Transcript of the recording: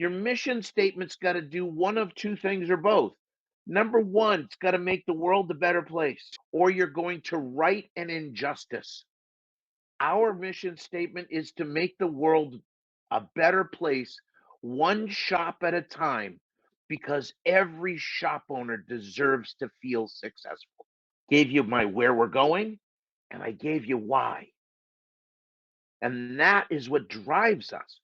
Your mission statement's got to do one of two things or both. Number one, it's got to make the world a better place, or you're going to right an injustice. Our mission statement is to make the world a better place, one shop at a time, because every shop owner deserves to feel successful. Gave you my where we're going, and I gave you why. And that is what drives us.